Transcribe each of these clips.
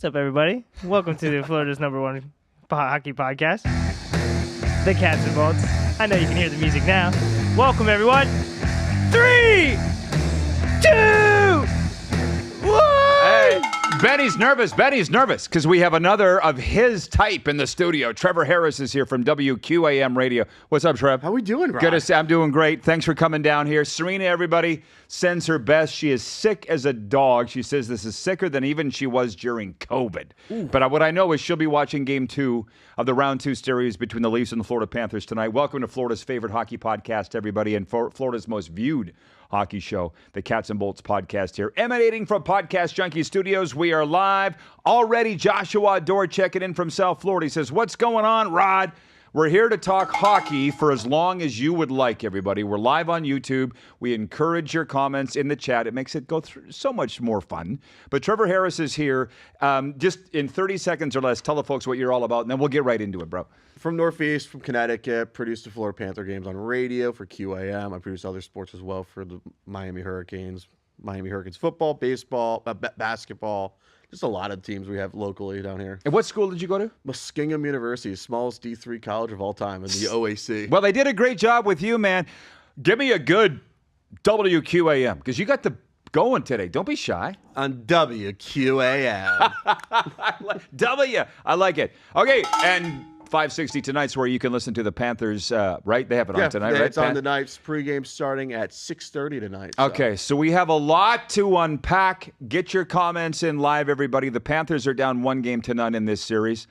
What's up, everybody? Welcome to Florida's #1 hockey podcast, the Cats and Bolts. I know you can hear the music now. Welcome, everyone. 3, 2, 1. Hey, Benny's nervous because we have another of his type in the studio. Trevor Harris is here from WQAM Radio. What's up, Trev? How we doing, Rob? Good to see. I'm doing great. Thanks for coming down here. Serena, everybody, sends her best. She is sick as a dog. She says this is sicker than even she was during COVID. Ooh. But what I know is she'll be watching Game 2 of the Round 2 series between the Leafs and the Florida Panthers tonight. Welcome to Florida's favorite hockey podcast, everybody, and Florida's most viewed hockey show, the Cats and Bolts podcast here. Emanating from Podcast Junkie Studios, we are live. Already Joshua Dorr checking in from South Florida. He says, what's going on, Rod? We're here to talk hockey for as long as you would like, everybody. We're live on YouTube. We encourage your comments in the chat. It makes it go through so much more fun. But Trevor Harris is here. Just in 30 seconds or less, tell the folks what you're all about, and then we'll get right into it, bro. From Northeast, from Connecticut, produced the Florida Panther games on radio for QAM. I produce other sports as well for the Miami Hurricanes football, baseball, basketball. Just a lot of teams we have locally down here. And what school did you go to? Muskingum University, smallest D3 college of all time in the OAC. Well, they did a great job with you, man. Give me a good WQAM, because you got the going today. Don't be shy. On WQAM. I like it. Okay, and 560 tonight's where you can listen to the Panthers, right? They have it on tonight, right? It's on tonight's pregame starting at 6:30 tonight. So. Okay, so we have a lot to unpack. Get your comments in live, everybody. The Panthers are down 1-0 in this series.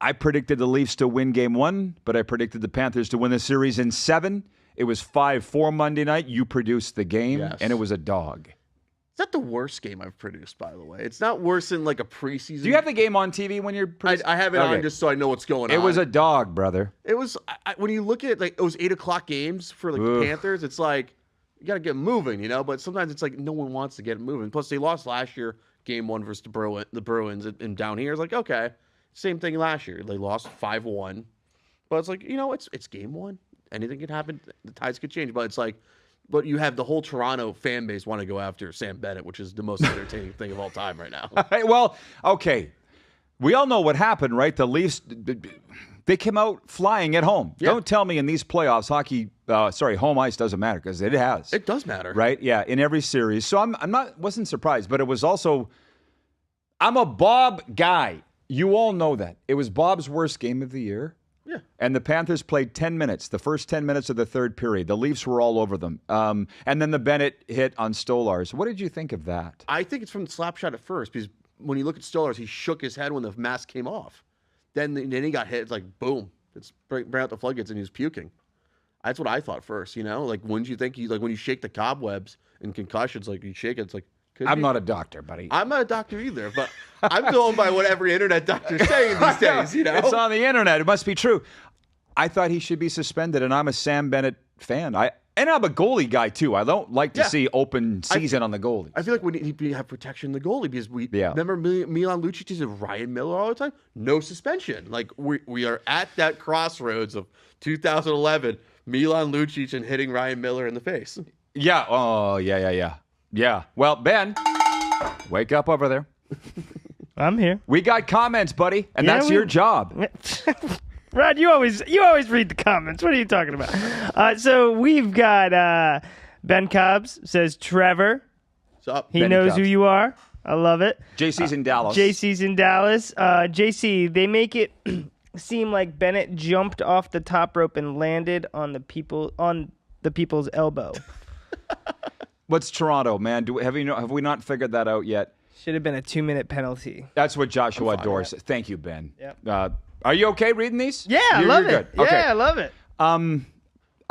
I predicted the Leafs to win Game 1, but I predicted the Panthers to win the series in 7. It was 5-4 Monday night. You produced the game, and it was a dog. Is that the worst game I've produced, by the way? It's not worse than like a preseason. Do you have the game on TV when you're producing? I have it on just so I know what's going on. It was a dog, brother. It was, when you look at like those 8 o'clock games for like the Panthers, it's like, you got to get moving, you know? But sometimes it's like no one wants to get moving. Plus, they lost last year, Game 1 versus the Bruins, and down here, it's like, okay, same thing last year. They lost 5-1. But it's like, you know, it's Game 1. Anything can happen. The tides could change. But it's like, but you have the whole Toronto fan base want to go after Sam Bennett, which is the most entertaining thing of all time right now. Well, okay. We all know what happened, right? The Leafs, they came out flying at home. Yeah. Don't tell me in these playoffs, home ice doesn't matter, because it has. It does matter. Right? Yeah, in every series. So wasn't surprised, but it was also, I'm a Bob guy. You all know that. It was Bob's worst game of the year. Yeah. And the Panthers played 10 minutes, the first 10 minutes of the third period. The Leafs were all over them. And then the Bennett hit on Stolarz. What did you think of that? I think it's from the slap shot at first, because when you look at Stolarz, he shook his head when the mask came off. Then he got hit. It's like, boom. It's bring out the floodgates, and he was puking. That's what I thought first, you know? Like, wouldn't you think, when you shake the cobwebs and concussions, like, you shake it, it's like, I'm not a doctor, buddy. I'm not a doctor either, but I'm going by what every internet doctor's saying these days, you know? It's on the internet. It must be true. I thought he should be suspended, and I'm a Sam Bennett fan. And I'm a goalie guy, too. I don't like to see open season on the goalie. I feel like we need to have protection in the goalie, because remember Milan Lucic and Ryan Miller all the time? No suspension. Like, we are at that crossroads of 2011, Milan Lucic and hitting Ryan Miller in the face. Yeah. Oh, yeah. Yeah. Well, Ben, wake up over there. I'm here. We got comments, buddy, and that's your job. Rod, you always read the comments. What are you talking about? So we've got Ben Cobbs says, Trevor. What's up? He knows who you are. I love it. JC's in Dallas. JC, they make it seem like Bennett jumped off the top rope and landed on the people's elbow. What's Toronto, man? Have we not figured that out yet? Should have been a 2-minute penalty. That's what Joshua Dorr said. Thank you, Ben. Yep. Are you okay reading these? Yeah, I love it. Good. Okay. Yeah, I love it.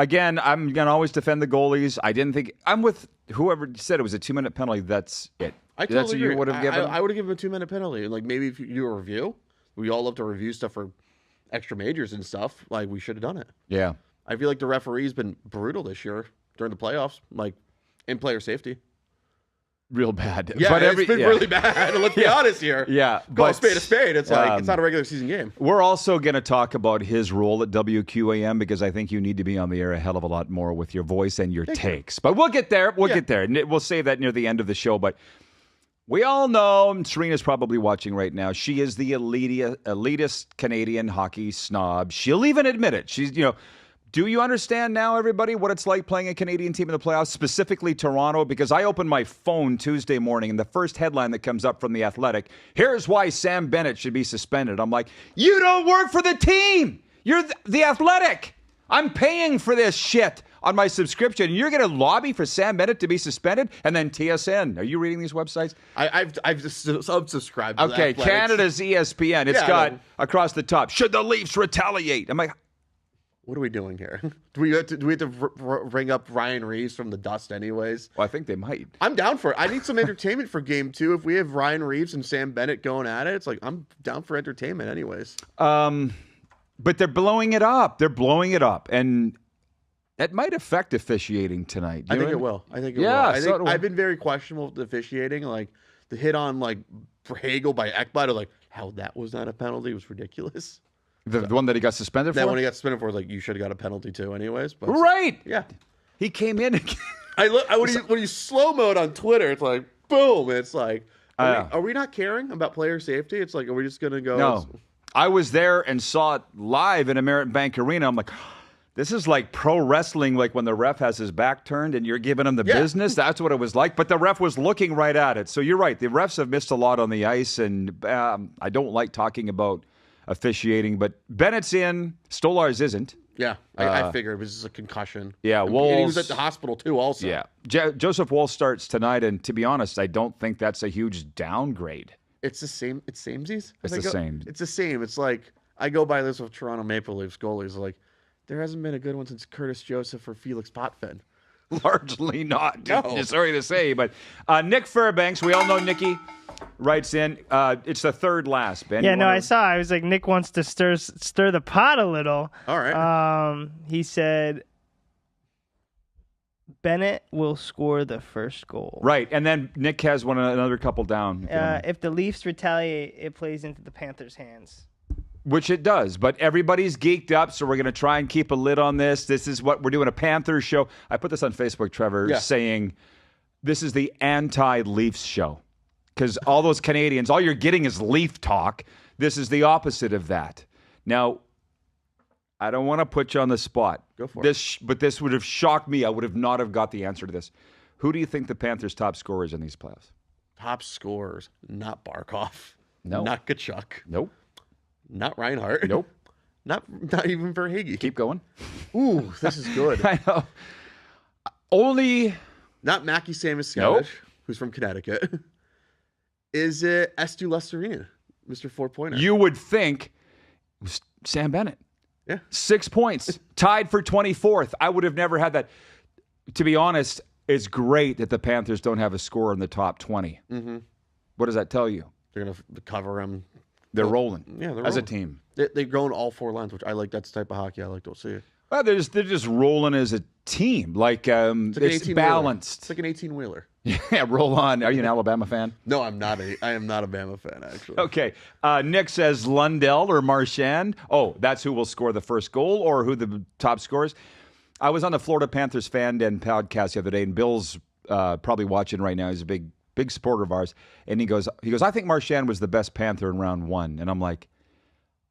Again, I'm going to always defend the goalies. I didn't think – I'm with whoever said it was a 2-minute penalty. That's it. I That's what you would have given? I would have given him a 2-minute penalty. Like, maybe if you do a review, we all love to review stuff for extra majors and stuff. Like, we should have done it. Yeah. I feel like the referee's been brutal this year during the playoffs, like in player safety. Real bad. Yeah, but it's been really bad. Let's be honest here. Yeah. Call a spade a spade. It's like, it's not a regular season game. We're also going to talk about his role at WQAM, because I think you need to be on the air a hell of a lot more with your voice and your takes. But we'll get there. We'll get there. And we'll save that near the end of the show. But We all know, and Serena's probably watching right now, she is the elitist Canadian hockey snob. She'll even admit it. She's, do you understand now, everybody, what it's like playing a Canadian team in the playoffs, specifically Toronto? Because I opened my phone Tuesday morning, and the first headline that comes up from The Athletic, here's why Sam Bennett should be suspended. I'm like, you don't work for the team. You're The Athletic. I'm paying for this shit on my subscription. You're going to lobby for Sam Bennett to be suspended? And then TSN. Are you reading these websites? I've just subscribed to Okay, that. Canada's ESPN. It's got across the top, should the Leafs retaliate? I'm like, what are we doing here? Do we have to ring up Ryan Reeves from the dust anyways? well, I think they might. I'm down for it. I need some entertainment for game 2. If we have Ryan Reeves and Sam Bennett going at it, it's like I'm down for entertainment anyways. But they're blowing it up. And it might affect officiating tonight. I think it will. I think it will. I've been very questionable with the officiating. Like the hit on Hagel by Ekblad, like how that was not a penalty was ridiculous. The one that he got suspended for? That one he got suspended for was like, you should have got a penalty too anyways. But right. Yeah. He came in. When you slow-mode on Twitter, it's like, boom. It's like, are we not caring about player safety? It's like, are we just going to go? No. I was there and saw it live in American Bank Arena. I'm like, this is like pro wrestling, like when the ref has his back turned and you're giving him the business. That's what it was like. But the ref was looking right at it. So you're right. The refs have missed a lot on the ice. And I don't like talking about officiating. But Bennett's in. Stolarz isn't. Yeah, I figured it was just a concussion. Yeah, and he was at the hospital too also. Yeah. Joseph Woll starts tonight. And to be honest, I don't think that's a huge downgrade. It's the same. It's samesies. It's the same. It's the same. It's like I go by this with Toronto Maple Leafs goalies. Like there hasn't been a good one since Curtis Joseph or Felix Potvin. Largely not. No. Sorry to say, but Nick Fairbanks. We all know Nicky writes in. It's the third last. Ben. Yeah, no, I saw. I was like, Nick wants to stir the pot a little. All right. He said Bennett will score the first goal. Right, and then Nick has another couple down. If the Leafs retaliate, it plays into the Panthers' hands. Which it does, but everybody's geeked up, so we're going to try and keep a lid on this. This is what we're doing, a Panthers show. I put this on Facebook, Trevor, saying this is the anti-Leafs show. Because all those Canadians, all you're getting is Leaf talk. This is the opposite of that. Now, I don't want to put you on the spot. Go for it. But this would have shocked me. I would have not have got the answer to this. Who do you think the Panthers' top scorer is in these playoffs? Top scorers, not Barkov. No. Not Kachuk. Nope. Not Reinhart. Nope. Not even Verhaeghe. Keep going. Ooh, this is good. I know. Only. Not Mackey Samuskevich, Nope. who's from Connecticut. Is it Estu Lesterine, Mr. 4-pointer? You would think it was Sam Bennett. Yeah. 6 points. Tied for 24th. I would have never had that. To be honest, it's great that the Panthers don't have a scorer in the top 20. Mm-hmm. What does that tell you? They're going to cover him. They're rolling. Yeah, they're as rolling. a team. They're going all four lines, which I like. That's the type of hockey I like to see. Well, they're just rolling as a team. Like, it's balanced. It's like an 18-wheeler. Yeah, roll on. Are you an Alabama fan? No, I'm not. I am not a Bama fan, actually. Okay. Nick says Lundell or Marchand. Oh, that's who will score the first goal or who the top scorers. I was on the Florida Panthers fan den podcast the other day, and Bill's probably watching right now. He's a big supporter of ours. And he goes, I think Marchand was the best Panther in round one. And I'm like,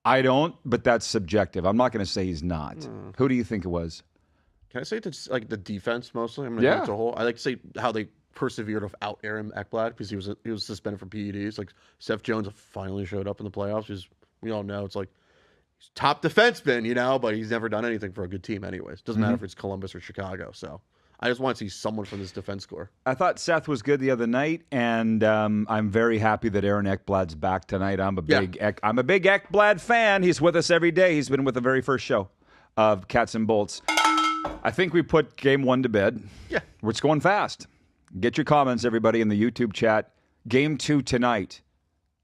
I don't, but that's subjective. I'm not going to say he's not. Who do you think it was? Can I say it's like the defense mostly? I'm going to go to a whole. I like to say how they persevered without Aaron Ekblad because he was suspended for PEDs. Like Seth Jones finally showed up in the playoffs. Because we all know it's like he's top defenseman, but he's never done anything for a good team anyways. Doesn't matter if it's Columbus or Chicago. So I just want to see someone from this defense corps. I thought Seth was good the other night, and I'm very happy that Aaron Ekblad's back tonight. I'm a big Ekblad fan. He's with us every day. He's been with the very first show of Cats and Bolts. I think we put game one to bed. Yeah. It's going fast. Get your comments, everybody, in the YouTube chat. Game two tonight.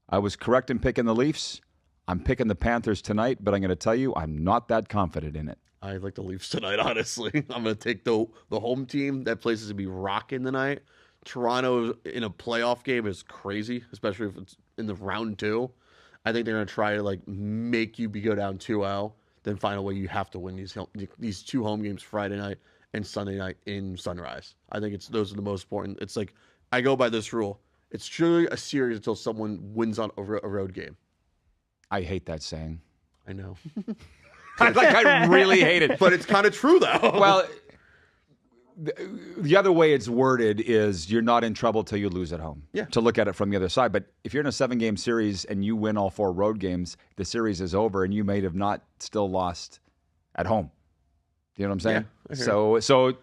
I was correct in picking the Leafs. I'm picking the Panthers tonight, but I'm going to tell you I'm not that confident in it. I like the Leafs tonight, honestly. I'm going to take the home team. That place is to be rocking tonight. Toronto in a playoff game is crazy, especially if it's in the round two. I think they're going to try to make you go down 2-0, then find a way you have to win these two home games Friday night and Sunday night in Sunrise. I think those are the most important. It's like I go by this rule. It's truly a series until someone wins on a road game. I hate that saying. I know. I really hate it. But it's kind of true, though. Well, the other way it's worded is you're not in trouble till you lose at home. Yeah. To look at it from the other side. But if you're in a 7-game series and you win all 4 road games, the series is over and you may have not still lost at home. You know what I'm saying? Yeah, so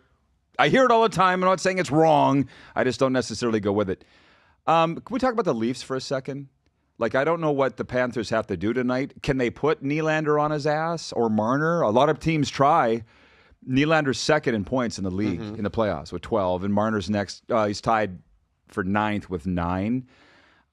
I hear it all the time. I'm not saying it's wrong. I just don't necessarily go with it. Can we talk about the Leafs for a second? Like, I don't know what the Panthers have to do tonight. Can they put Nylander on his ass or Marner? A lot of teams try. Nylander's second in points in the league in the playoffs with 12, and Marner's next. He's tied for 9th with 9.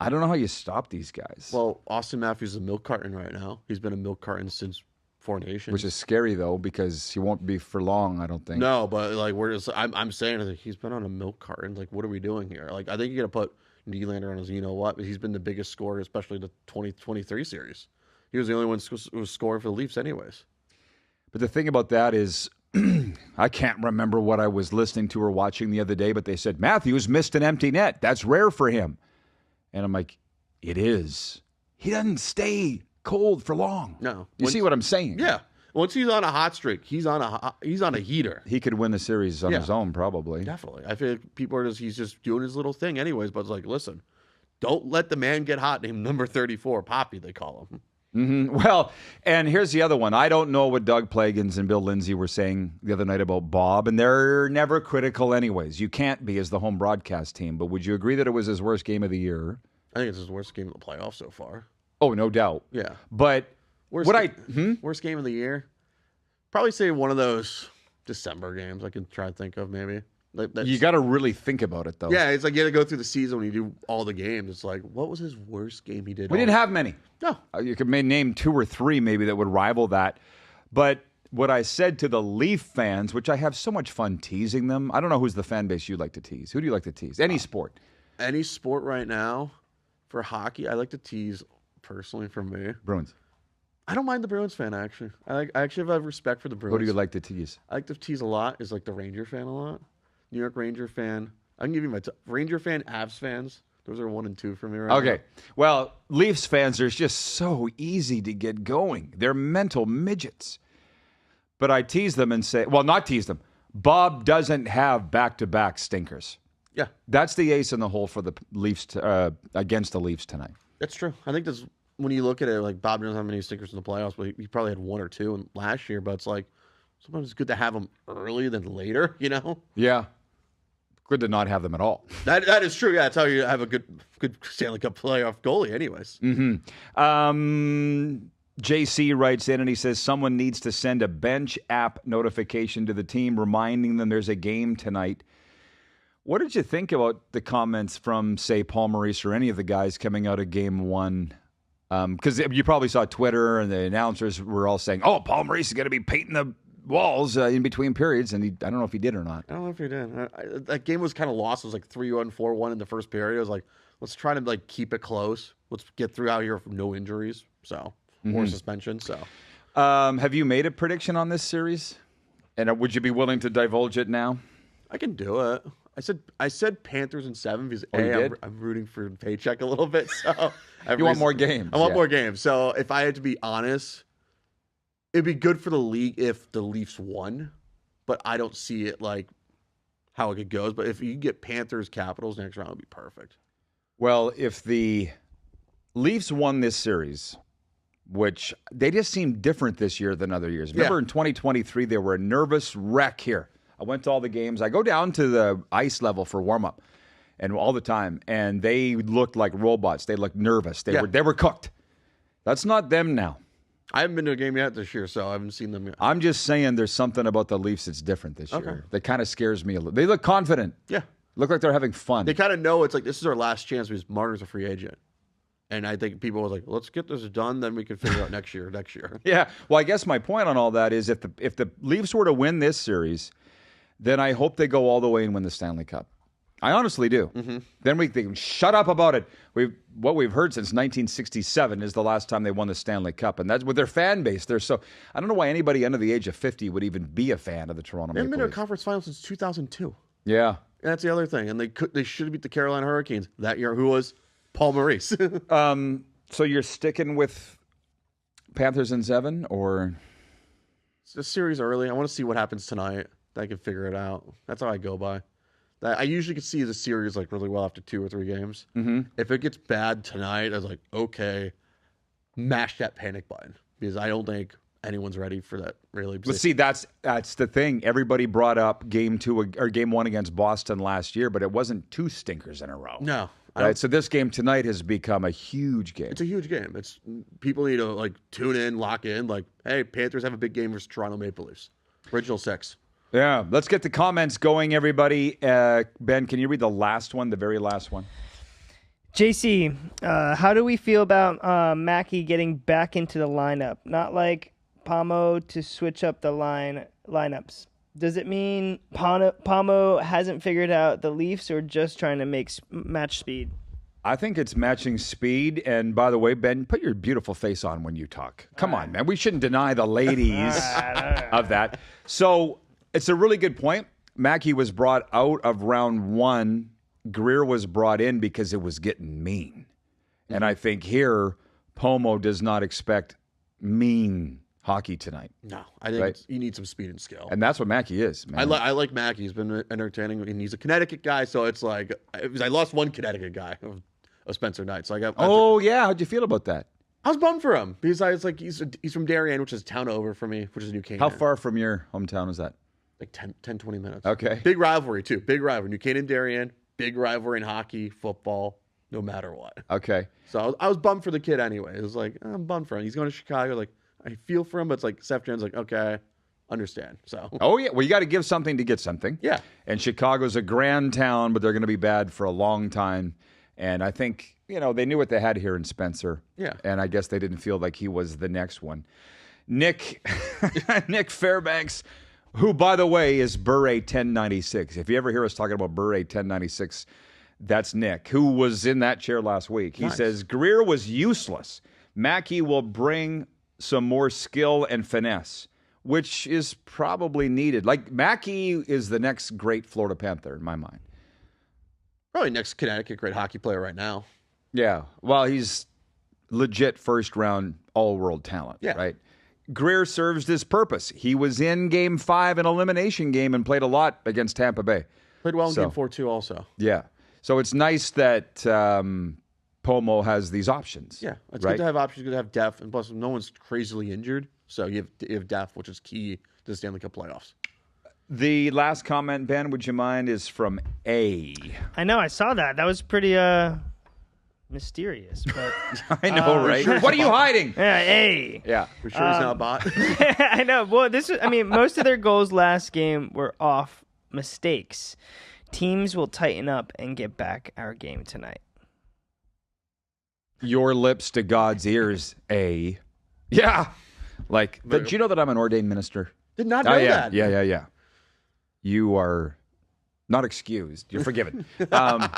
I don't know how you stop these guys. Well, Austin Matthews is a milk carton right now. He's been a milk carton since Four Nations. Which is scary, though, because he won't be for long, I don't think. No, but like I'm saying like, he's been on a milk carton. Like, what are we doing here? Like, I think you got to put Nylander on his, you know what? He's been the biggest scorer, especially the 2023 series. He was the only one who was scoring for the Leafs anyways. But the thing about that is, I can't remember what I was listening to or watching the other day, but they said, Matthews missed an empty net. That's rare for him. And I'm like, it is. He doesn't stay cold for long. No. You see what I'm saying? Yeah. Once he's on a hot streak, he's on a heater. He could win the series on his own, probably. Definitely. I feel like he's just doing his little thing anyways, but it's like, listen, don't let the man get hot named number 34, Poppy, they call him. Mm-hmm. Well, and here's the other one. I don't know what Doug Plagans and Bill Lindsay were saying the other night about Bob, and they're never critical anyways. You can't be as the home broadcast team, but would you agree that it was his worst game of the year? I think it's his worst game of the playoffs so far. Oh, no doubt. Yeah. But worst game of the year? Probably say one of those December games I can try to think of maybe. You got to really think about it, though. Yeah, it's like you got to go through the season when you do all the games. It's like, what was his worst game he did? We didn't have many. No. You could name 2 or 3 maybe that would rival that. But what I said to the Leaf fans, which I have so much fun teasing them, I don't know who's the fan base you like to tease. Who do you like to tease? Any sport. Any sport right now. For hockey, I like to tease personally for me. Bruins. I don't mind the Bruins fan, actually. I actually have respect for the Bruins. What do you like to tease? I like to tease a lot is like the Ranger fan a lot. New York Ranger fan. I can give you my Ranger fan, Avs fans. Those are 1 and 2 for me right now. Okay. Well, Leafs fans are just so easy to get going. They're mental midgets. But I tease them and say, well, not tease them. Bob doesn't have back-to-back stinkers. Yeah. That's the ace in the hole for the Leafs against the Leafs tonight. That's true. I think that's when you look at it, like Bob doesn't have many stinkers in the playoffs, but he probably had 1 or 2 last year. But it's like sometimes it's good to have them early than later, you know? Yeah. Good to not have them at all. That is true. Yeah, that's how you have a good Stanley Cup playoff goalie anyways. Mm-hmm. JC writes in and he says someone needs to send a bench app notification to the team reminding them there's a game tonight. What did you think about the comments from, say, Paul Maurice or any of the guys coming out of Game 1? Because you probably saw Twitter and the announcers were all saying, oh, Paul Maurice is going to be painting the walls in between periods. And I don't know if he did or not. I don't know if he did. That game was kind of lost. It was like 3-1, 4-1 in the first period. I was like, let's try to like keep it close. Let's get through out here with no injuries. Or suspension. Have you made a prediction on this series? And would you be willing to divulge it now? I can do it. I said Panthers in 7 because I'm rooting for paycheck a little bit. So you want more games. I want more games. So if I had to be honest, it'd be good for the league if the Leafs won, but I don't see it like how it goes. But if you get Panthers Capitals next round, it'd be perfect. Well, if the Leafs won this series, which they just seem different this year than other years. Remember in 2023, they were a nervous wreck here. I went to all the games. I go down to the ice level for warm-up and all the time, and they looked like robots. They looked nervous. They were cooked. That's not them now. I haven't been to a game yet this year, so I haven't seen them yet. I'm just saying there's something about the Leafs that's different this year. That kind of scares me a little. They look confident. Yeah. Look like they're having fun. They kind of know it's like this is our last chance because Marner's a free agent. And I think people was like, let's get this done, then we can figure out next year. Yeah. Well, I guess my point on all that is if the Leafs were to win this series, then I hope they go all the way and win the Stanley Cup. I honestly do. Mm-hmm. Then they can shut up about it. What we've heard since 1967 is the last time they won the Stanley Cup, and that's with their fan base. I don't know why anybody under the age of 50 would even be a fan of the Toronto Maple Leafs. They've been in a conference final since 2002. Yeah. That's the other thing. And they should beat the Carolina Hurricanes that year, who was Paul Maurice. So you're sticking with Panthers in 7, or? It's the series early. I want to see what happens tonight. I can figure it out. That's how I go by. I usually can see the series like really well after 2 or 3 games. Mm-hmm. If it gets bad tonight, I was like, okay, mash that panic button, because I don't think anyone's ready for that, really. But see, that's the thing. Everybody brought up game 1 against Boston last year, but it wasn't 2 stinkers in a row. No. Right? So this game tonight has become a huge game. It's a huge game. It's people need to like tune in, lock in. Like, hey, Panthers have a big game versus Toronto Maple Leafs. Original 6. Yeah, let's get the comments going, everybody. Ben, can you read the last one, the very last one? JC, how do we feel about Mackey getting back into the lineup? Not like Pomo to switch up the lineups. Does it mean Pomo hasn't figured out the Leafs, or just trying to match speed? I think it's matching speed. And by the way, Ben, put your beautiful face on when you talk. Come on, man. We shouldn't deny the ladies of that. So it's a really good point. Mackey was brought out of round 1. Greer was brought in because it was getting mean. And I think here, Pomo does not expect mean hockey tonight. No, I think you need some speed and skill. And that's what Mackey is, man. I like Mackey. He's been entertaining, and he's a Connecticut guy, so it's like I lost one Connecticut guy of Spencer Knight. So how'd you feel about that? I was bummed for him because he's from Darien, which is a town over for me, which is New Canaan. How far from your hometown is that? Like 10, 20 minutes. Okay. Big rivalry too. Big rivalry. New Canaan, Darien. Big rivalry in hockey, football, no matter what. Okay. So I was bummed for the kid anyway. It was like, I'm bummed for him. He's going to Chicago. Like, I feel for him, but it's like Seth Jones, like, okay, understand. So. Oh, yeah. Well, you got to give something to get something. Yeah. And Chicago's a grand town, but they're going to be bad for a long time. And I think, they knew what they had here in Spencer. Yeah. And I guess they didn't feel like he was the next one. Nick Fairbanks, who, by the way, is Bure 1096. If you ever hear us talking about Bure 1096, that's Nick, who was in that chair last week. He says, Greer was useless. Mackey will bring some more skill and finesse, which is probably needed. Like, Mackey is the next great Florida Panther in my mind. Probably next Connecticut great hockey player right now. Yeah. Well, he's legit first-round all-world talent, right? Greer serves this purpose. He was in Game 5, an elimination game, and played a lot against Tampa Bay. Played well in Game 4, too, also. Yeah. So it's nice that Pomo has these options. Yeah. It's good to have options, good to have depth, and plus no one's crazily injured. So you have depth, which is key to the Stanley Cup playoffs. The last comment, Ben, would you mind, is from A. I know, I saw that. That was pretty mysterious, but I know, right? Sure. What are you hiding? Yeah, A. Yeah. We're sure he's not a bot. I know. Well, most of their goals last game were off mistakes. Teams will tighten up and get back our game tonight. Your lips to God's ears, A. Yeah. Like, did you know that I'm an ordained minister? Did not know that. Yeah. You are not excused. You're forgiven. Ben,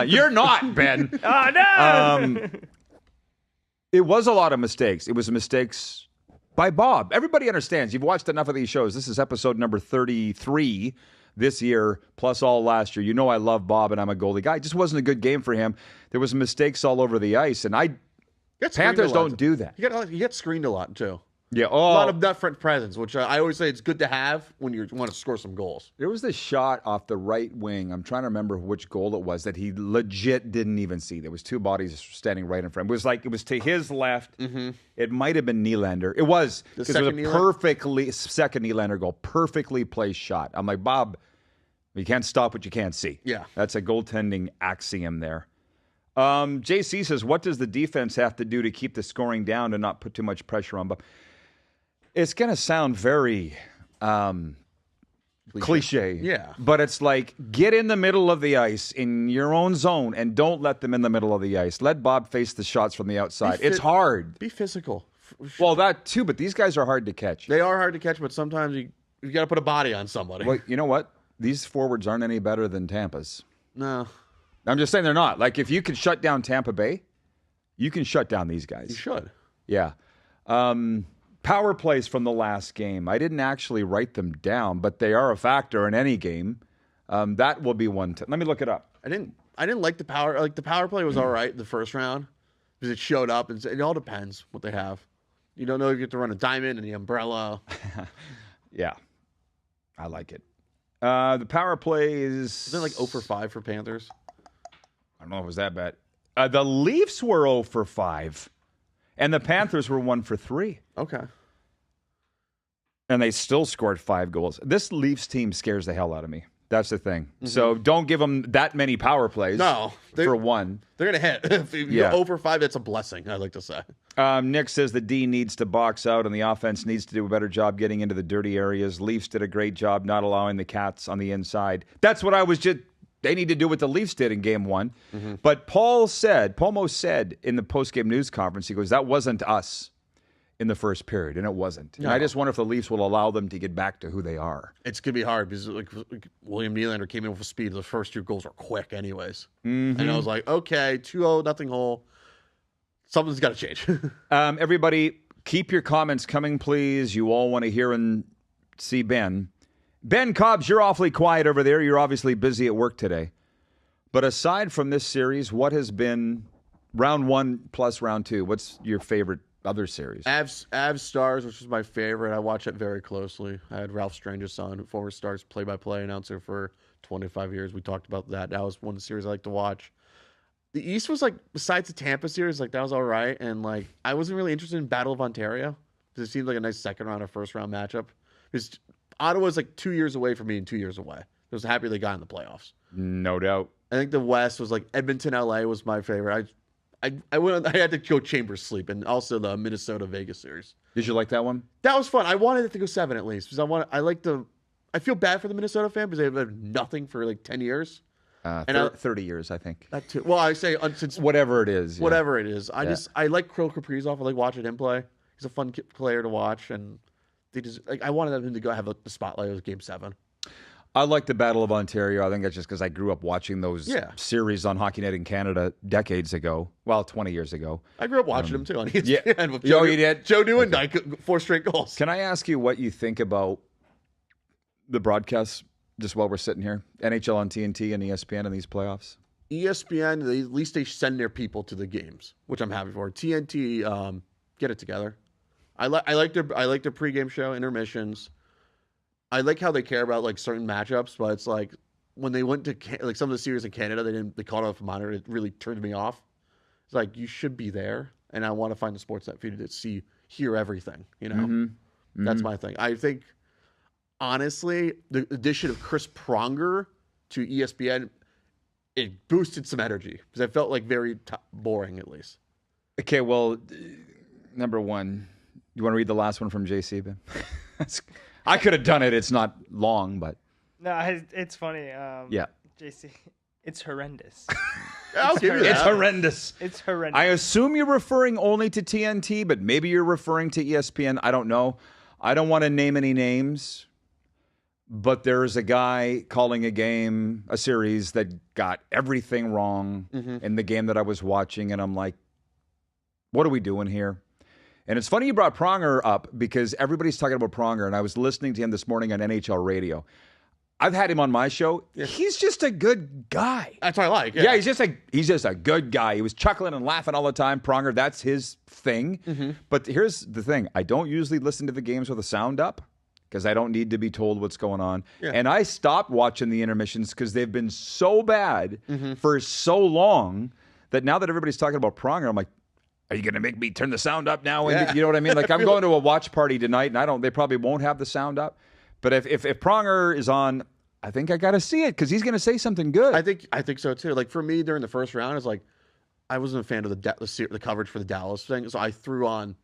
you're not, Ben. Oh, no! It was a lot of mistakes. It was mistakes by Bob. Everybody understands. You've watched enough of these shows. This is episode number 33 this year, plus all last year. You know I love Bob, and I'm a goalie guy. It just wasn't a good game for him. There was mistakes all over the ice, and Panthers don't do that. You get screened a lot, too. Yeah, a lot of different presence, which I always say it's good to have when you want to score some goals. There was this shot off the right wing. I'm trying to remember which goal it was that he legit didn't even see. There was 2 bodies standing right in front. It was to his left. Mm-hmm. It might have been Nylander. It was because it was a second Nylander goal, perfectly placed shot. I'm like, Bob, you can't stop what you can't see. Yeah, that's a goaltending axiom there. JC says, what does the defense have to do to keep the scoring down and not put too much pressure on Bob? It's going to sound very cliche. Yeah. But it's like, get in the middle of the ice in your own zone and don't let them in the middle of the ice. Let Bob face the shots from the outside. It's hard. Be physical. Well, that too, but these guys are hard to catch. They are hard to catch, but sometimes you got to put a body on somebody. Well, you know what? These forwards aren't any better than Tampa's. No. I'm just saying they're not. Like, if you can shut down Tampa Bay, you can shut down these guys. You should. Yeah. Power plays from the last game. I didn't actually write them down, but they are a factor in any game. That will be one. Let me look it up. I didn't like the power. Like the power play was all right the first round because it showed up, and it all depends what they have. You don't know if you have to run a diamond and the umbrella. Yeah, I like it. The power play is it like 0 for 5 for Panthers? I don't know if it was that bad. The Leafs were 0 for 5, and the Panthers were 1 for 3. Okay. And they still scored 5 goals. This Leafs team scares the hell out of me. That's the thing. So don't give them that many power plays. No, for one. They're going to hit. If you go 0 for 5, that's a blessing, I'd like to say. Nick says the D needs to box out and the offense needs to do a better job getting into the dirty areas. Leafs did a great job not allowing the Cats on the inside. That's what they need to do what the Leafs did in game 1. But Palmo said in the postgame news conference, he goes, that wasn't us in the first period, and it wasn't. No. And I just wonder if the Leafs will allow them to get back to who they are. It's going to be hard because like William Nylander came in with speed. The first 2 goals were quick anyways. And I was like, okay, 2-0, nothing whole. Something's got to change. Everybody, keep your comments coming, please. You all want to hear and see Ben. Ben Cobbs, you're awfully quiet over there. You're obviously busy at work today. But aside from this series, what has been round 1 plus round 2? What's your favorite other series? Avs Stars, which was my favorite. I watch it very closely. I had Ralph Strange's son, former Stars play-by-play announcer for 25 years. We talked about that. That was one of the series I like to watch. The East was like, besides the Tampa series, like that was all right. And like, I wasn't really interested in Battle of Ontario because it seemed like a nice second round or first round matchup. Because Ottawa's like 2 years away from being 2 years away. I was happy they got in the playoffs. No doubt. I think the West was like Edmonton, LA was my favorite. I had to go Chambers sleep, and also the Minnesota Vegas series. Did you like that one? That was fun. I wanted it to go 7 at least because I feel bad for the Minnesota fan because they've had nothing for like 10 years. 30 years, I think. That too. Well, I say since whatever it is. Whatever it is. I like Kirill Kaprizov. I like watching him play. He's a fun player to watch, and I wanted him to go have the spotlight of Game 7. I like the Battle of Ontario. I think that's just because I grew up watching those series on Hockey Night in Canada decades ago. Well, 20 years ago. I grew up watching them too on ESPN. Yeah. With you did? Joe Newendike, 4 straight goals. Can I ask you what you think about the broadcasts just while we're sitting here? NHL on TNT and ESPN in these playoffs? ESPN, at least they send their people to the games, which I'm happy for. TNT, get it together. I like their pregame show, intermissions. I like how they care about like certain matchups, but it's like when they went to like some of the series in Canada, they called it off a monitor. It really turned me off. It's like you should be there, and I want to find the Sportsnet feed to hear everything. You know, that's my thing. I think honestly, the addition of Chris Pronger to ESPN, it boosted some energy because I felt like very boring at least. Okay, well, number one, you want to read the last one from JC, Ben? I could have done it. It's not long, but no, it's funny. Yeah, JC, it's horrendous. I'll give you that. It's horrendous. It's horrendous. I assume you're referring only to TNT, but maybe you're referring to ESPN. I don't know. I don't want to name any names, but there's a guy calling a series that got everything wrong in the game that I was watching, and I'm like, what are we doing here? And it's funny you brought Pronger up because everybody's talking about Pronger, and I was listening to him this morning on NHL radio. I've had him on my show. Yeah. He's just a good guy. That's what I like. Yeah, he's just a good guy. He was chuckling and laughing all the time. Pronger, that's his thing. But here's the thing. I don't usually listen to the games with the sound up because I don't need to be told what's going on. Yeah. And I stopped watching the intermissions because they've been so bad for so long that now that everybody's talking about Pronger, I'm like, are you going to make me turn the sound up now? And you know what I mean? Like I'm going to a watch party tonight, and they probably won't have the sound up. But if Pronger is on, I think I got to see it because he's going to say something good. I think so too. Like for me during the first round, it's like I wasn't a fan of the coverage for the Dallas thing, so I threw on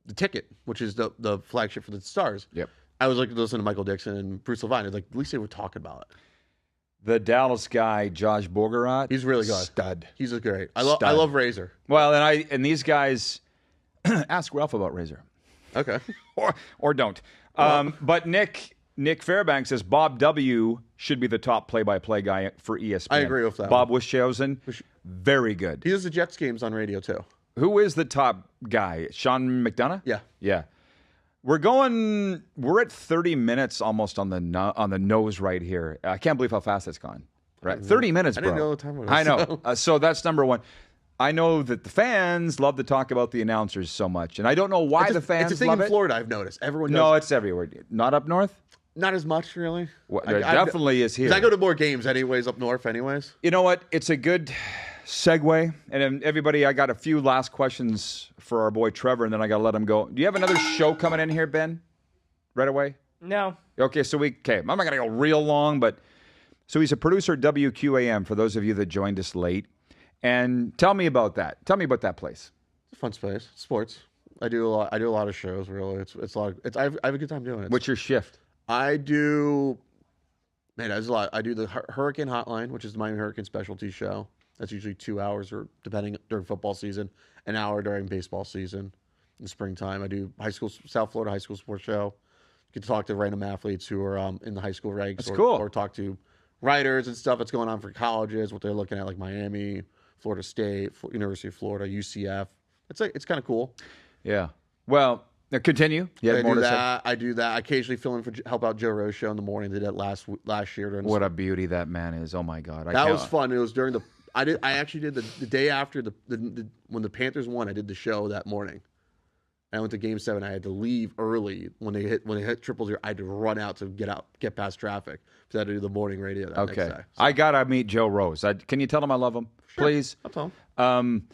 the Ticket, which is the flagship for the Stars. Yep. I was like listening to Michael Dixon and Bruce Levine. Like at least they were talking about it. The Dallas guy, Josh Bogarot. He's really good. Stud. He's great. I love Razor. Well, and these guys, ask Ralph about Razor. Okay. or don't. But Nick Fairbanks says Bob W. should be the top play-by-play guy for ESPN. I agree with that. Bob Wischosen, very good. He does the Jets games on radio too. Who is the top guy? Sean McDonough? Yeah. Yeah. We're at 30 minutes almost on the nose right here. I can't believe how fast it's gone. Right, 30 minutes, bro. I didn't know the time was. I know. So that's number one. I know that the fans love to talk about the announcers so much, and I don't know why the fans it's a thing love in it. Florida. I've noticed everyone. No, it's everywhere. Not up north. Not as much, really. Well, there definitely is here. 'Cause I go to more games anyways up north anyways. You know what? It's a good segue. And then everybody, I got a few last questions for our boy Trevor, and then I got to let him go. Do you have another show coming in here, Ben? Right away? No. Okay, I'm not going to go real long, but so he's a producer at WQAM for those of you that joined us late. And tell me about that. Tell me about that place. It's a fun space. Sports. I do a lot of shows, really. It's a lot I have a good time doing it. What's your shift? I do there's a lot. I do the Hurricane Hotline, which is the Miami Hurricane specialty show. That's usually 2 hours, or depending during football season, an hour during baseball season in the springtime. I do South Florida high school sports show. Get to talk to random athletes who are in the high school ranks. That's cool. Or talk to writers and stuff that's going on for colleges, what they're looking at, like Miami, Florida State, University of Florida, UCF. It's kind of cool. Yeah. Well, continue. You had more to say? I do that. I occasionally fill in help out Joe Rose show in the morning. Did that last year. What a beauty that man is! Oh my God, that was fun. It was during the. I actually did the day after when the Panthers won. I did the show that morning. I went to Game 7. I had to leave early when they hit 0-0. I had to run out to get past traffic. So I had to do the morning radio that next day. So. I gotta meet Joe Rose. Can you tell him I love him, sure. please? I'll tell him.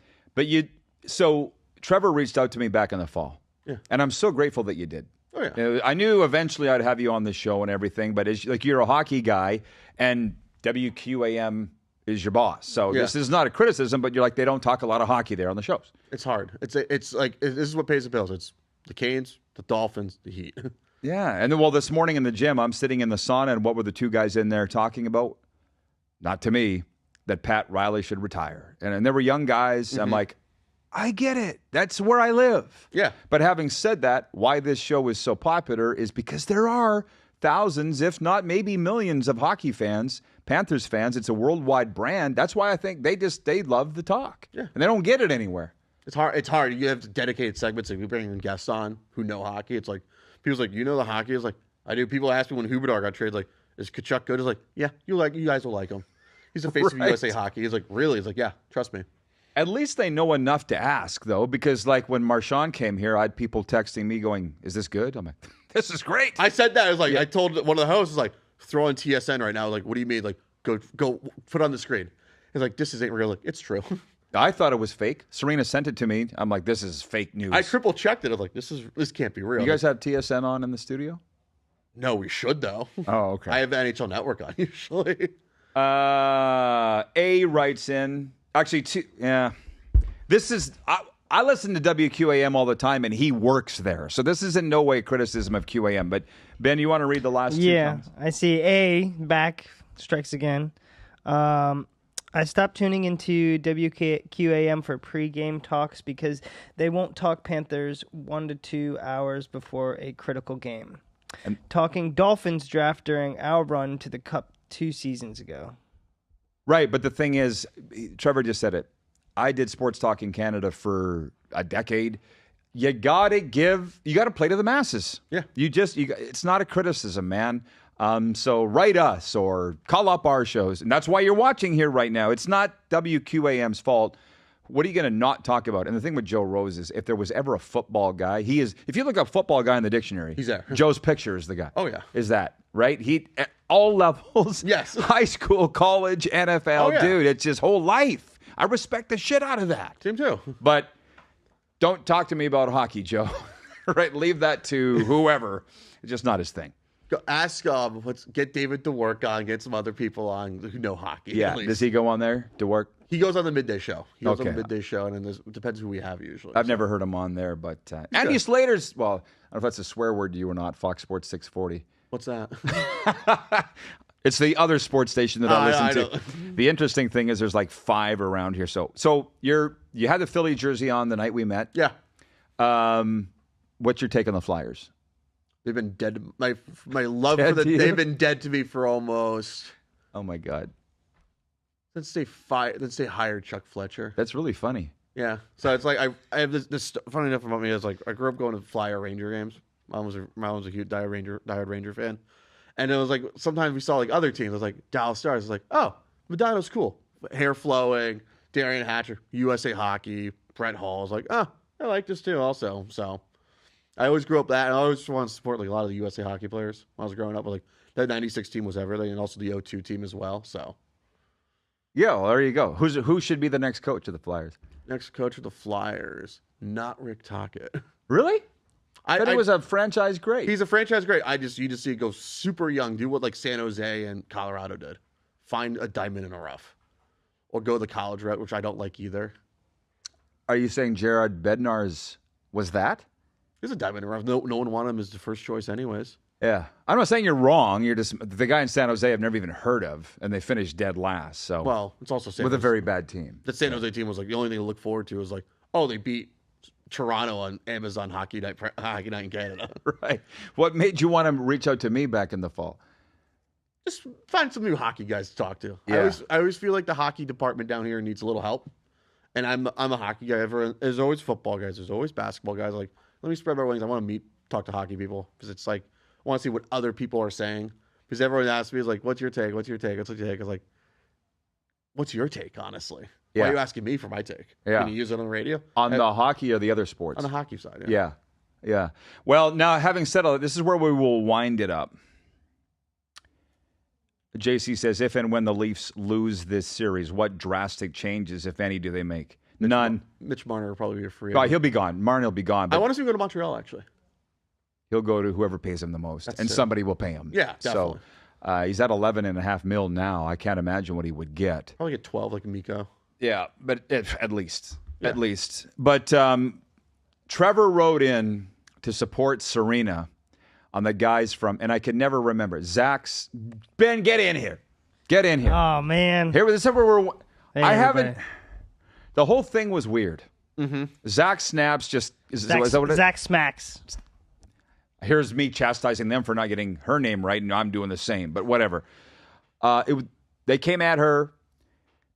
So Trevor reached out to me back in the fall. Yeah. And I'm so grateful that you did. Oh, yeah. You know, I knew eventually I'd have you on the show and everything, but you're a hockey guy, and WQAM is your boss. So this is not a criticism, but you're like, they don't talk a lot of hockey there on the shows. It's hard. It's like this is what pays the bills. It's the Canes, the Dolphins, the Heat. Yeah. And then, this morning in the gym, I'm sitting in the sauna, and what were the two guys in there talking about? Not to me, that Pat Riley should retire. And there were young guys. Mm-hmm. I'm like, I get it. That's where I live. Yeah. But having said that, why this show is so popular is because there are thousands, if not maybe millions of hockey fans, Panthers fans. It's a worldwide brand. That's why I think they love the talk. Yeah. And they don't get it anywhere. It's hard. You have dedicated segments. Like we bring in guests on who know hockey. It's like, people's like, you know the hockey? It's like, I do. People ask me when Huberdar got traded, like, is Kachuk good? It's like, yeah, you guys will like him. He's the face of USA hockey. He's like, really? He's like, yeah, trust me. At least they know enough to ask, though, because like when Marchand came here, I had people texting me going, is this good? I'm like, this is great. I said that. I was like, I told one of the hosts, like, throw on TSN right now. Like, what do you mean? Like, go put on the screen. He's like, this isn't real. Like, it's true. I thought it was fake. Serena sent it to me. I'm like, this is fake news. I triple checked it. I was like, this can't be real. You guys have TSN on in the studio? No, we should though. Oh, okay. I have the NHL Network on usually. A writes in. Actually, yeah. This is I listen to WQAM all the time, and he works there. So this is in no way criticism of QAM. But Ben, you want to read the last two? Yeah, I see. A back strikes again. I stopped tuning into WQAM for pregame talks because they won't talk Panthers 1 to 2 hours before a critical game. And talking Dolphins draft during our run to the Cup 2 seasons ago. Right, but the thing is, Trevor just said it. I did sports talk in Canada for a decade. You gotta play to the masses. Yeah. It's not a criticism, man. So write us or call up our shows. And that's why you're watching here right now. It's not WQAM's fault. What are you going to not talk about? And the thing with Joe Rose is if there was ever a football guy, he is. If you look up football guy in the dictionary, he's there. Joe's picture is the guy. Oh, yeah. Is that, right? He, at all levels. Yes. High school, college, NFL, oh, yeah. Dude, it's his whole life. I respect the shit out of that. Team too. But don't talk to me about hockey, Joe. Right? Leave that to whoever. It's just not his thing. Go ask get David to work on, get some other people on who know hockey. Yeah. Does he go on there to work? He goes on the midday show. He goes on the midday show, and then it depends who we have usually. I've never heard him on there, but Andy Slater's. Well, I don't know if that's a swear word to you or not. Fox Sports 640. What's that? It's the other sports station that I listen to. The interesting thing is there's like 5 around here. So you had the Philly jersey on the night we met. Yeah. What's your take on the Flyers? They've been dead. My love for them. They've been dead to me for almost. Oh my God. Let's say hired Chuck Fletcher. That's really funny. Yeah. So it's like I have this funny enough about me is like I grew up going to Flyer Ranger games. My mom was a huge diehard Ranger fan, and it was like sometimes we saw like other teams. It was like Dallas Stars. It was like, oh, Medino's cool, hair flowing, Darian Hatcher, USA Hockey, Brett Hall. I was like, oh, I like this too. Also, so I always grew up that, and I always wanted to support like a lot of the USA Hockey players when I was growing up. Like that '96 team was everything, and also the '02 team as well. So. Yeah, well, there you go. Who should be the next coach of the Flyers? Next coach of the Flyers, not Rick Tocchet. Really? I thought he was a franchise great. He's a franchise great. You just see it go super young. Do what like San Jose and Colorado did. Find a diamond in the rough, or go the college route, which I don't like either. Are you saying Gerard Bednar's was that? He's a diamond in the rough. No one wanted him as the first choice, anyways. Yeah, I'm not saying you're wrong. You're just the guy in San Jose I've never even heard of, and they finished dead last. So well, it's also San with Jose. a very bad team. The San Jose team was like the only thing to look forward to was like, oh, they beat Toronto on Amazon Hockey Night in Canada. Right. What made you want to reach out to me back in the fall? Just find some new hockey guys to talk to. Yeah. I always feel like the hockey department down here needs a little help. And I'm a hockey guy. There's always football guys. There's always basketball guys. Like, let me spread my wings. I want to talk to hockey people because it's like I want to see what other people are saying. Because everyone asks me is like, "What's your take? What's your take? What's your take?" It's like, "What's your take?" Honestly, why are you asking me for my take? Yeah. Can you use it on the radio? On the hockey or the other sports? On the hockey side. Yeah. Yeah. Well, now having said all that, this is where we will wind it up. JC says, if and when the Leafs lose this series, what drastic changes, if any, do they make? None. Mitch Marner will probably be a free Oh, agent. he'll be gone. Marner will be gone. But I want to see him go to Montreal, actually. he'll go to whoever pays him the most, and somebody will pay him. Yeah, definitely. So he's at $11.5 million now. I can't imagine what he would get. Probably get 12 like Miko. Yeah, but at least. Yeah. At least. But Trevor wrote in to support Serena on the guys from, and I can never remember, Zach's. Ben, get in here. Get in here. Oh, man. Here, this is where we're. Hey, I everybody. haven't. The whole thing was weird. Mm-hmm. Zach snaps just. Is that what it? Zach smacks. Here's me chastising them for not getting her name right, and I'm doing the same. But whatever. They came at her,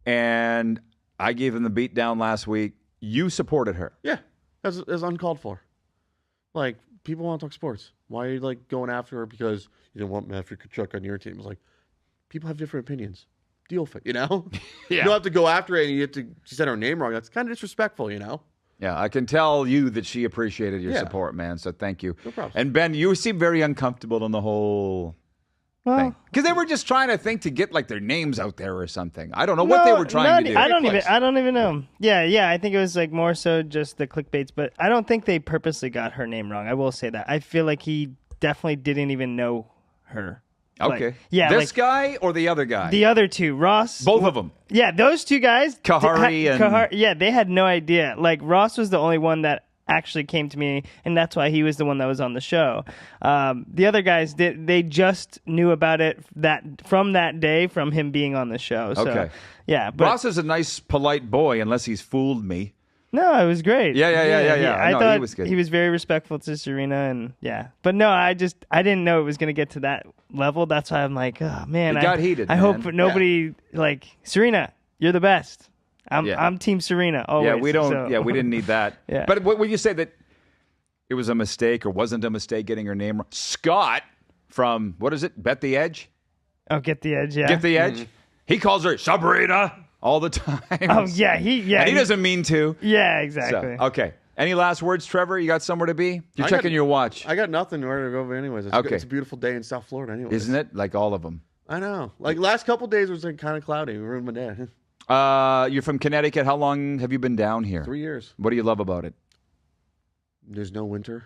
and I gave them the beat down last week. You supported her. Yeah, as uncalled for. Like, people want to talk sports. Why are you like going after her because you didn't want Matthew Tkachuk on your team? It's like, people have different opinions. Deal with it, you know? Yeah. You don't have to go after it and you have to, she said her name wrong. That's kind of disrespectful, you know? Yeah, I can tell you that she appreciated your support, man. So thank you. No problem. And Ben, you seem very uncomfortable in the whole thing. Because they were just trying to think to get like their names out there or something. I don't know what they were trying to do. I don't even know. Yeah, I think it was like more so just the clickbaits, but I don't think they purposely got her name wrong. I will say that. I feel like he definitely didn't even know her. Okay. Like, yeah, this guy or the other guy? The other two, Ross. Both of them. Yeah, those two guys. Kahari yeah, they had no idea. Like, Ross was the only one that actually came to me, and that's why he was the one that was on the show. The other guys, they just knew about it from that day, from him being on the show. So, okay. Yeah. But, Ross is a nice, polite boy, unless he's fooled me. No, it was great. Yeah. I No, thought he was good. He was very respectful to Serena, and yeah. But no, I didn't know it was going to get to that level. That's why I'm like, oh man, it got heated. I man. hope nobody like Serena. You're the best. I'm Team Serena always. Yeah, we don't. So. Yeah, we didn't need that. Yeah. But when you say that it was a mistake or wasn't a mistake getting her name wrong, Scott from what is it? Bet the Edge. Oh, Get the Edge. Yeah. Get the Edge. Mm-hmm. He calls her Sabrina all the time. Oh yeah, and he doesn't mean to. Yeah, exactly. So, okay. Any last words, Trevor? You got somewhere to be? You're checking your watch. I got nothing where to go anyways. It's a beautiful day in South Florida anyways. Isn't it? Like all of them. I know. Like last couple of days was like kind of cloudy. We ruined my day. You're from Connecticut. How long have you been down here? 3 years. What do you love about it? There's no winter.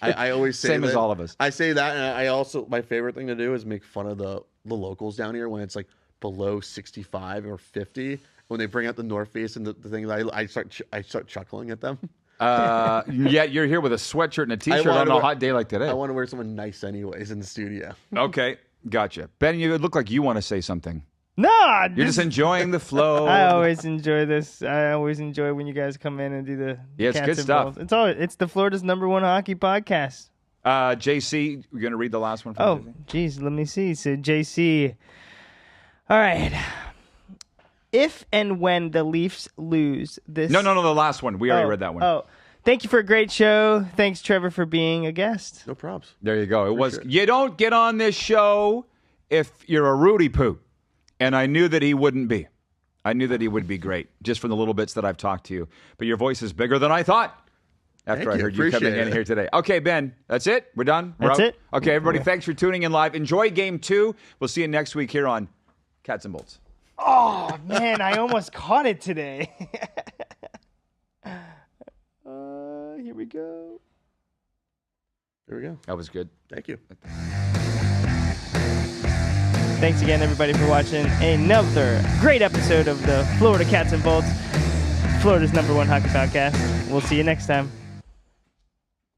I always say Same that. as all of us. I say that, and I also, my favorite thing to do is make fun of the locals down here when it's like below 65 or 50. When they bring out the North Face and the things, I start chuckling at them. Yeah, you're here with a sweatshirt and a t-shirt on a hot day like today. I want to wear something nice anyways in the studio. Okay, gotcha. Ben, you look like you want to say something. No, you're just enjoying the flow. I always enjoy this. I always enjoy when you guys come in and do the it's Cats good and stuff. Balls. It's the Florida's #1 hockey podcast. JC, you're gonna read the last one. Oh, geez, let me see. So JC, all right. If and when the Leafs lose this, no, the last one. We already read that one. Oh, Thank you for a great show. Thanks, Trevor, for being a guest. No props. There you go. It was. You don't get on this show if you're a Rudy Poo. And I knew that he wouldn't be. I knew that he would be great, just from the little bits that I've talked to you. But your voice is bigger than I thought after I heard you coming in here today. Okay, Ben, that's it? We're done? That's it. Okay, everybody, thanks for tuning in live. Enjoy Game 2. We'll see you next week here on Cats and Bolts. Oh, man, I almost caught it today. Here we go. There we go. That was good. Thank you. Thanks again, everybody, for watching another great episode of the Florida Cats and Bolts, Florida's #1 hockey podcast. We'll see you next time.